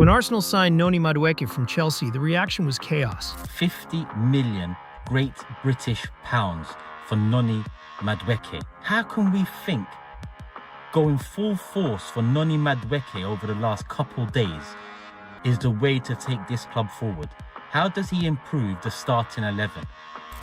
When Arsenal signed Noni Madueke from Chelsea, the reaction was chaos. 50 million Great British pounds for Noni Madueke. How can we think going full force for Noni Madueke over the last couple days is the way to take this club forward? How does he improve the starting 11?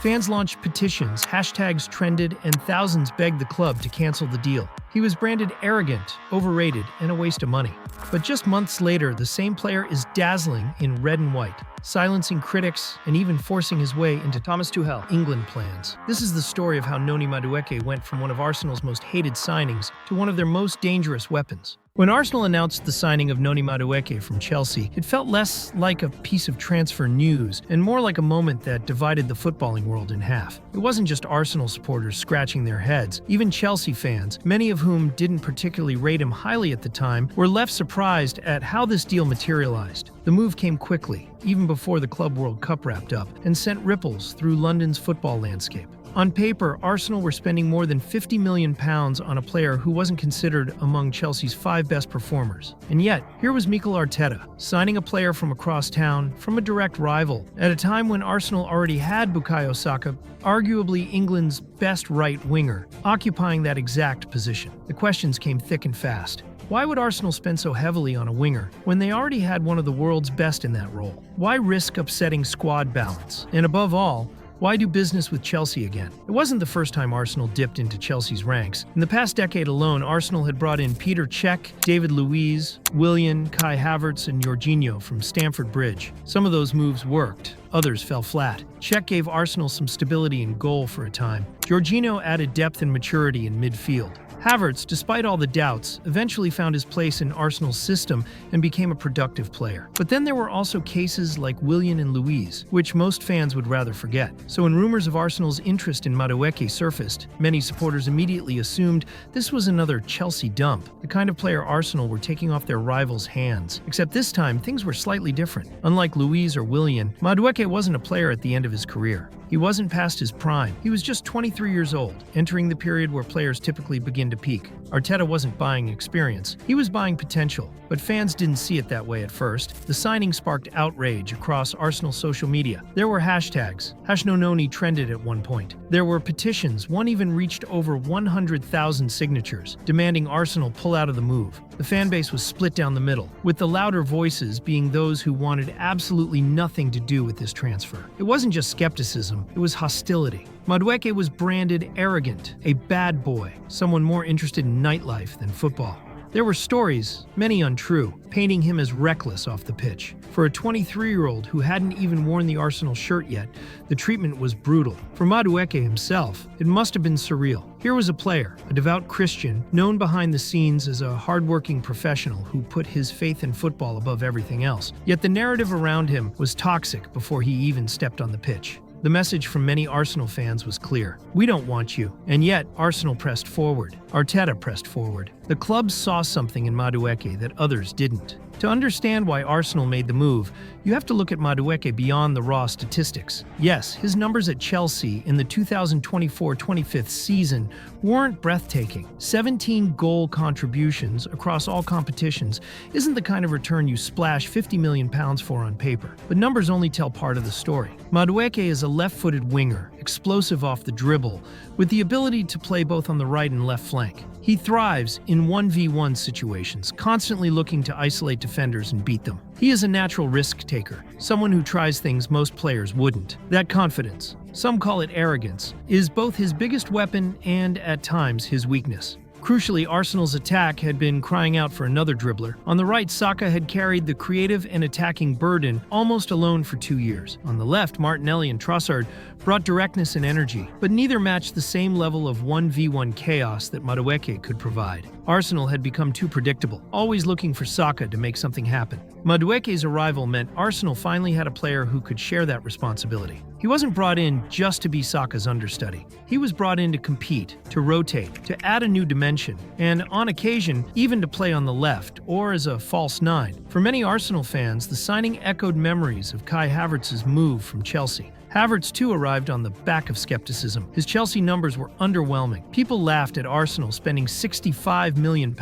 Fans launched petitions, hashtags trended, and thousands begged the club to cancel the deal. He was branded arrogant, overrated, and a waste of money. But just months later, the same player is dazzling in red and white, silencing critics and even forcing his way into Thomas Tuchel England plans. This is the story of how Noni Madueke went from one of Arsenal's most hated signings to one of their most dangerous weapons. When Arsenal announced the signing of Noni Madueke from Chelsea, it felt less like a piece of transfer news and more like a moment that divided the footballing world in half. It wasn't just Arsenal supporters scratching their heads. Even Chelsea fans, many of whom didn't particularly rate him highly at the time, were left surprised at how this deal materialized. The move came quickly, even before the Club World Cup wrapped up, and sent ripples through London's football landscape. On paper, Arsenal were spending more than £50 million on a player who wasn't considered among Chelsea's 5 best performers. And yet, here was Mikel Arteta, signing a player from across town, from a direct rival, at a time when Arsenal already had Bukayo Saka, arguably England's best right winger, occupying that exact position. The questions came thick and fast. Why would Arsenal spend so heavily on a winger when they already had one of the world's best in that role? Why risk upsetting squad balance? And above all, why do business with Chelsea again? It wasn't the first time Arsenal dipped into Chelsea's ranks. In the past decade alone, Arsenal had brought in Peter Cech, David Luiz, Willian, Kai Havertz, and Jorginho from Stamford Bridge. Some of those moves worked, others fell flat. Cech gave Arsenal some stability in goal for a time. Jorginho added depth and maturity in midfield. Havertz, despite all the doubts, eventually found his place in Arsenal's system and became a productive player. But then there were also cases like Willian and Luiz, which most fans would rather forget. So when rumors of Arsenal's interest in Madueke surfaced, many supporters immediately assumed this was another Chelsea dump, the kind of player Arsenal were taking off their rivals' hands. Except this time, things were slightly different. Unlike Luiz or Willian, Madueke wasn't a player at the end of his career. He wasn't past his prime. He was just 23 years old, entering the period where players typically begin to peak. Arteta wasn't buying experience. He was buying potential. But fans didn't see it that way at first. The signing sparked outrage across Arsenal social media. There were hashtags. #NoNoni trended at one point. There were petitions. One even reached over 100,000 signatures, demanding Arsenal pull out of the move. The fan base was split down the middle, with the louder voices being those who wanted absolutely nothing to do with this transfer. It wasn't just skepticism, it was hostility. Madueke was branded arrogant, a bad boy, someone more interested in nightlife than football. There were stories, many untrue, painting him as reckless off the pitch. For a 23-year-old who hadn't even worn the Arsenal shirt yet, the treatment was brutal. For Madueke himself, it must have been surreal. Here was a player, a devout Christian, known behind the scenes as a hardworking professional who put his faith in football above everything else. Yet the narrative around him was toxic before he even stepped on the pitch. The message from many Arsenal fans was clear. We don't want you. And yet, Arsenal pressed forward. Arteta pressed forward. The club saw something in Madueke that others didn't. To understand why Arsenal made the move, you have to look at Madueke beyond the raw statistics. Yes, his numbers at Chelsea in the 2024-25 season weren't breathtaking. 17 goal contributions across all competitions isn't the kind of return you splash £50 million for on paper. But numbers only tell part of the story. Madueke is a left-footed winger, explosive off the dribble, with the ability to play both on the right and left flank. He thrives in 1v1 situations, constantly looking to isolate defenders and beat them. He is a natural risk-taker, someone who tries things most players wouldn't. That confidence, some call it arrogance, is both his biggest weapon and, at times, his weakness. Crucially, Arsenal's attack had been crying out for another dribbler. On the right, Saka had carried the creative and attacking burden almost alone for 2 years. On the left, Martinelli and Trossard brought directness and energy, but neither matched the same level of 1v1 chaos that Madueke could provide. Arsenal had become too predictable, always looking for Saka to make something happen. Madueke's arrival meant Arsenal finally had a player who could share that responsibility. He wasn't brought in just to be Saka's understudy. He was brought in to compete, to rotate, to add a new dimension, and on occasion, even to play on the left or as a false nine. For many Arsenal fans, the signing echoed memories of Kai Havertz's move from Chelsea. Havertz too arrived on the back of skepticism. His Chelsea numbers were underwhelming. People laughed at Arsenal spending £65 million.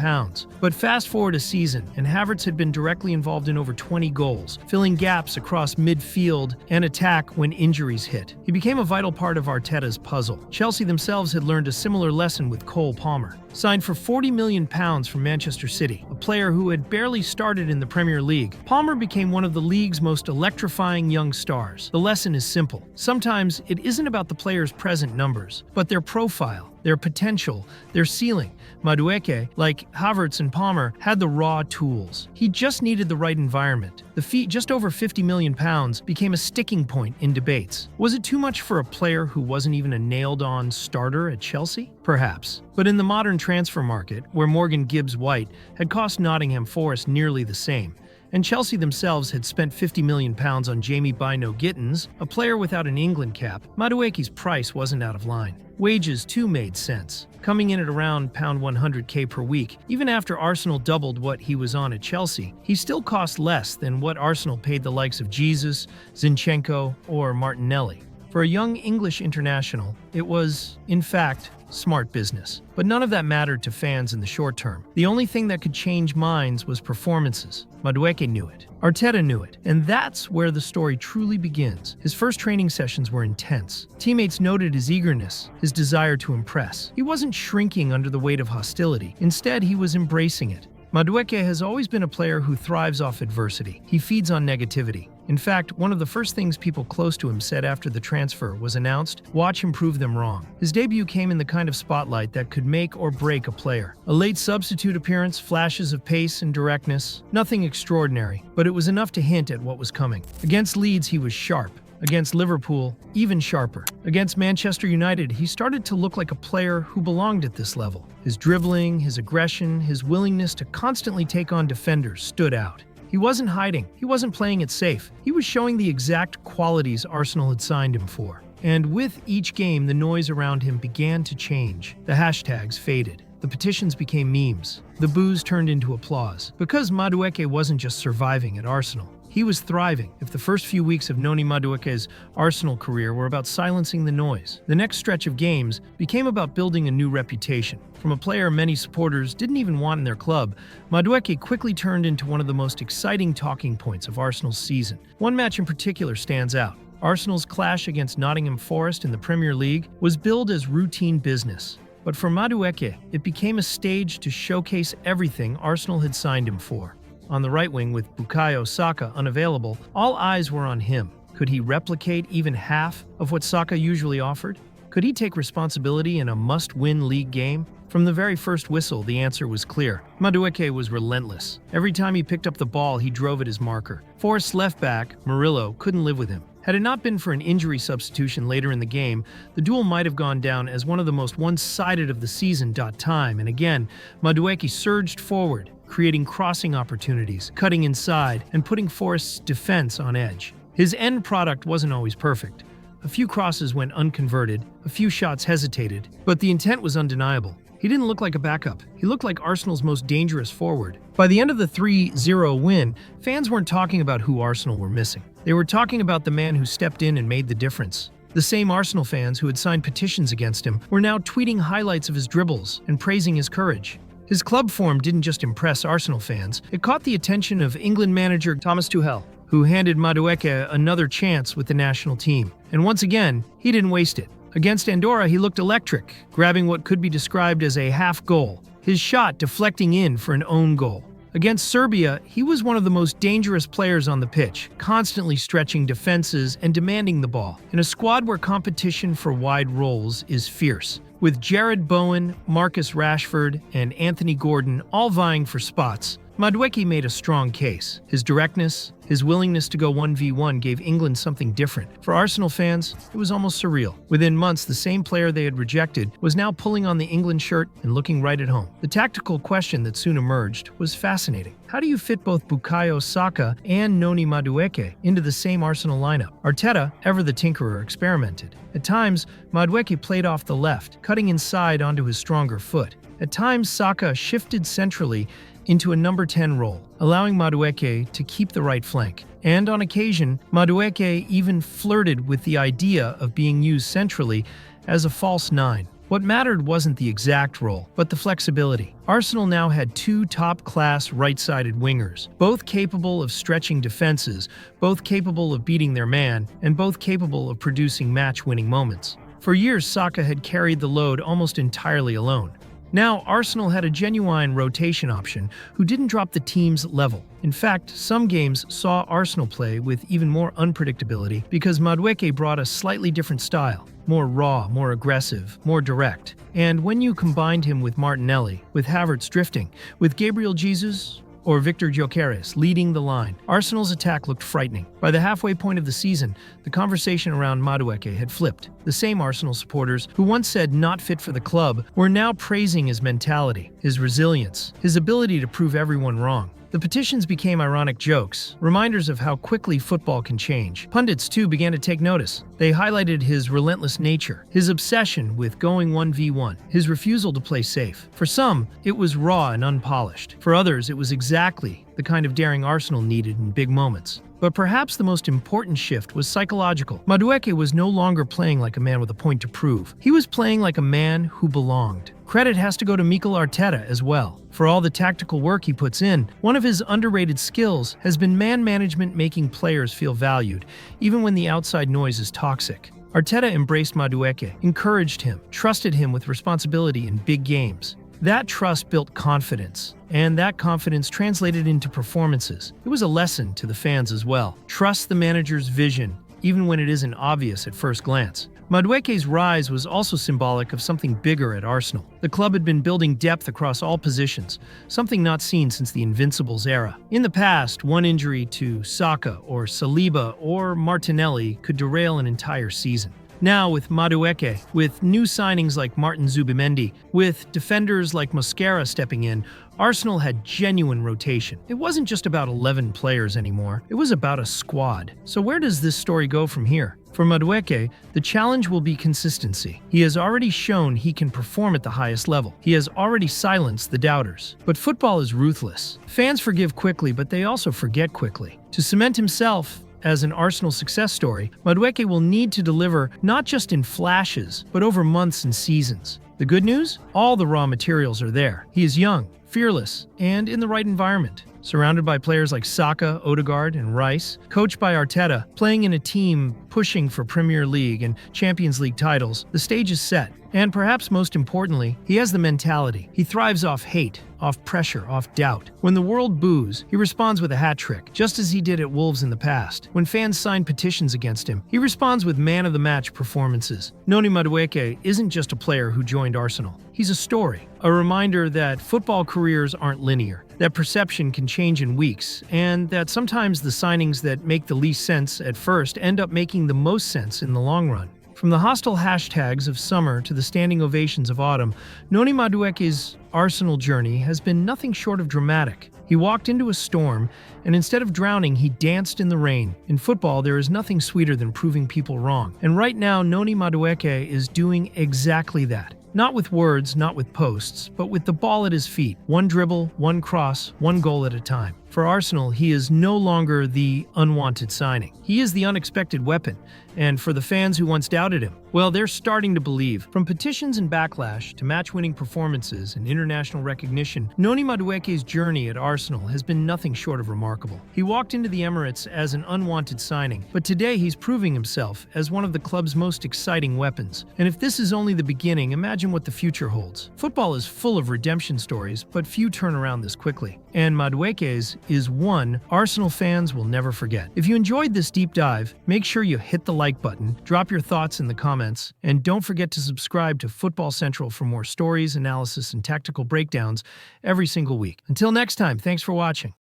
But fast forward a season, and Havertz had been directly involved in over 20 goals, filling gaps across midfield and attack when injuries hit. He became a vital part of Arteta's puzzle. Chelsea themselves had learned a similar lesson with Cole Palmer. Signed for £40 million from Manchester City, a player who had barely started in the Premier League, Palmer became one of the league's most electrifying young stars. The lesson is simple. Sometimes it isn't about the player's present numbers, but their profile, their potential, their ceiling. Madueke, like Havertz and Palmer, had the raw tools. He just needed the right environment. The fee, just over £50 million, became a sticking point in debates. Was it too much for a player who wasn't even a nailed-on starter at Chelsea? Perhaps. But in the modern transfer market, where Morgan Gibbs-White had cost Nottingham Forest nearly the same, and Chelsea themselves had spent £50 million on Jamie Bino-Gittins, a player without an England cap, Madueke's price wasn't out of line. Wages too made sense, coming in at around £100k per week. Even after Arsenal doubled what he was on at Chelsea, he still cost less than what Arsenal paid the likes of Jesus, Zinchenko, or Martinelli. For a young English international, it was, in fact, smart business. But none of that mattered to fans in the short term. The only thing that could change minds was performances. Madueke knew it. Arteta knew it. And that's where the story truly begins. His first training sessions were intense. Teammates noted his eagerness, his desire to impress. He wasn't shrinking under the weight of hostility. Instead, he was embracing it. Madueke has always been a player who thrives off adversity. He feeds on negativity. In fact, one of the first things people close to him said after the transfer was announced, "Watch him prove them wrong." His debut came in the kind of spotlight that could make or break a player. A late substitute appearance, flashes of pace and directness, nothing extraordinary, but it was enough to hint at what was coming. Against Leeds, he was sharp. Against Liverpool, even sharper. Against Manchester United, he started to look like a player who belonged at this level. His dribbling, his aggression, his willingness to constantly take on defenders stood out. He wasn't hiding. He wasn't playing it safe. He was showing the exact qualities Arsenal had signed him for. And with each game, the noise around him began to change. The hashtags faded. The petitions became memes. The boos turned into applause. Because Madueke wasn't just surviving at Arsenal. He was thriving. If the first few weeks of Noni Madueke's Arsenal career were about silencing the noise, the next stretch of games became about building a new reputation. From a player many supporters didn't even want in their club, Madueke quickly turned into one of the most exciting talking points of Arsenal's season. One match in particular stands out. Arsenal's clash against Nottingham Forest in the Premier League was billed as routine business. But for Madueke, it became a stage to showcase everything Arsenal had signed him for. On the right wing, with Bukayo Saka unavailable, all eyes were on him. Could he replicate even half of what Saka usually offered? Could he take responsibility in a must-win league game? From the very first whistle, the answer was clear. Madueke was relentless. Every time he picked up the ball, he drove at his marker. Forest's left back, Murillo, couldn't live with him. Had it not been for an injury substitution later in the game, the duel might have gone down as one of the most one-sided of the season. Time and again, Madueke surged forward, creating crossing opportunities, cutting inside, and putting Forest's defense on edge. His end product wasn't always perfect. A few crosses went unconverted, a few shots hesitated, but the intent was undeniable. He didn't look like a backup. He looked like Arsenal's most dangerous forward. By the end of the 3-0 win, fans weren't talking about who Arsenal were missing. They were talking about the man who stepped in and made the difference. The same Arsenal fans who had signed petitions against him were now tweeting highlights of his dribbles and praising his courage. His club form didn't just impress Arsenal fans, it caught the attention of England manager Thomas Tuchel, who handed Madueke another chance with the national team. And once again, he didn't waste it. Against Andorra, he looked electric, grabbing what could be described as a half goal, his shot deflecting in for an own goal. Against Serbia, he was one of the most dangerous players on the pitch, constantly stretching defenses and demanding the ball. In a squad where competition for wide roles is fierce, with Jared Bowen, Marcus Rashford, and Anthony Gordon all vying for spots, Madueke made a strong case. His directness, his willingness to go 1v1 gave England something different. For Arsenal fans, it was almost surreal. Within months, the same player they had rejected was now pulling on the England shirt and looking right at home. The tactical question that soon emerged was fascinating. How do you fit both Bukayo Saka and Noni Madueke into the same Arsenal lineup? Arteta, ever the tinkerer, experimented. At times, Madueke played off the left, cutting inside onto his stronger foot. At times, Saka shifted centrally into a number 10 role, allowing Madueke to keep the right flank. And on occasion, Madueke even flirted with the idea of being used centrally as a false nine. What mattered wasn't the exact role, but the flexibility. Arsenal now had two top-class right-sided wingers, both capable of stretching defenses, both capable of beating their man, and both capable of producing match-winning moments. For years, Saka had carried the load almost entirely alone. Now, Arsenal had a genuine rotation option who didn't drop the team's level. In fact, some games saw Arsenal play with even more unpredictability because Madueke brought a slightly different style. More raw, more aggressive, more direct. And when you combined him with Martinelli, with Havertz drifting, with Gabriel Jesus or Victor Gyökeres leading the line, Arsenal's attack looked frightening. By the halfway point of the season, the conversation around Madueke had flipped. The same Arsenal supporters who once said not fit for the club were now praising his mentality, his resilience, his ability to prove everyone wrong. The petitions became ironic jokes, reminders of how quickly football can change. Pundits, too, began to take notice. They highlighted his relentless nature, his obsession with going 1v1, his refusal to play safe. For some, it was raw and unpolished. For others, it was exactly the kind of daring Arsenal needed in big moments. But perhaps the most important shift was psychological. Madueke was no longer playing like a man with a point to prove. He was playing like a man who belonged. Credit has to go to Mikel Arteta as well. For all the tactical work he puts in, one of his underrated skills has been man management, making players feel valued, even when the outside noise is toxic. Arteta embraced Madueke, encouraged him, trusted him with responsibility in big games. That trust built confidence, and that confidence translated into performances. It was a lesson to the fans as well. Trust the manager's vision, even when it isn't obvious at first glance. Madueke's rise was also symbolic of something bigger at Arsenal. The club had been building depth across all positions, something not seen since the Invincibles era. In the past, one injury to Saka or Saliba or Martinelli could derail an entire season. Now, with Madueke, with new signings like Martin Zubimendi, with defenders like Mosquera stepping in, Arsenal had genuine rotation. It wasn't just about 11 players anymore, it was about a squad. So where does this story go from here? For Madueke, the challenge will be consistency. He has already shown he can perform at the highest level. He has already silenced the doubters. But football is ruthless. Fans forgive quickly, but they also forget quickly. To cement himself as an Arsenal success story, Madueke will need to deliver not just in flashes, but over months and seasons. The good news? All the raw materials are there. He is young, fearless, and in the right environment. Surrounded by players like Saka, Odegaard, and Rice, coached by Arteta, playing in a team pushing for Premier League and Champions League titles, the stage is set. And perhaps most importantly, he has the mentality. He thrives off hate, off pressure, off doubt. When the world boos, he responds with a hat trick, just as he did at Wolves in the past. When fans sign petitions against him, he responds with man-of-the-match performances. Noni Madueke isn't just a player who joined Arsenal. He's a story, a reminder that football careers aren't linear, that perception can change in weeks, and that sometimes the signings that make the least sense at first end up making the most sense in the long run. From the hostile hashtags of summer to the standing ovations of autumn, Noni Madueke's Arsenal journey has been nothing short of dramatic. He walked into a storm, and instead of drowning, he danced in the rain. In football, there is nothing sweeter than proving people wrong. And right now, Noni Madueke is doing exactly that. Not with words, not with posts, but with the ball at his feet. One dribble, one cross, one goal at a time. For Arsenal, he is no longer the unwanted signing. He is the unexpected weapon. And for the fans who once doubted him, well, they're starting to believe. From petitions and backlash to match-winning performances and international recognition, Noni Madueke's journey at Arsenal has been nothing short of remarkable. He walked into the Emirates as an unwanted signing, but today he's proving himself as one of the club's most exciting weapons. And if this is only the beginning, imagine what the future holds. Football is full of redemption stories, but few turn around this quickly. And Madueke's is one Arsenal fans will never forget. If you enjoyed this deep dive, make sure you hit the like button, drop your thoughts in the comments, and don't forget to subscribe to Football Central for more stories, analysis, and tactical breakdowns every single week. Until next time, thanks for watching.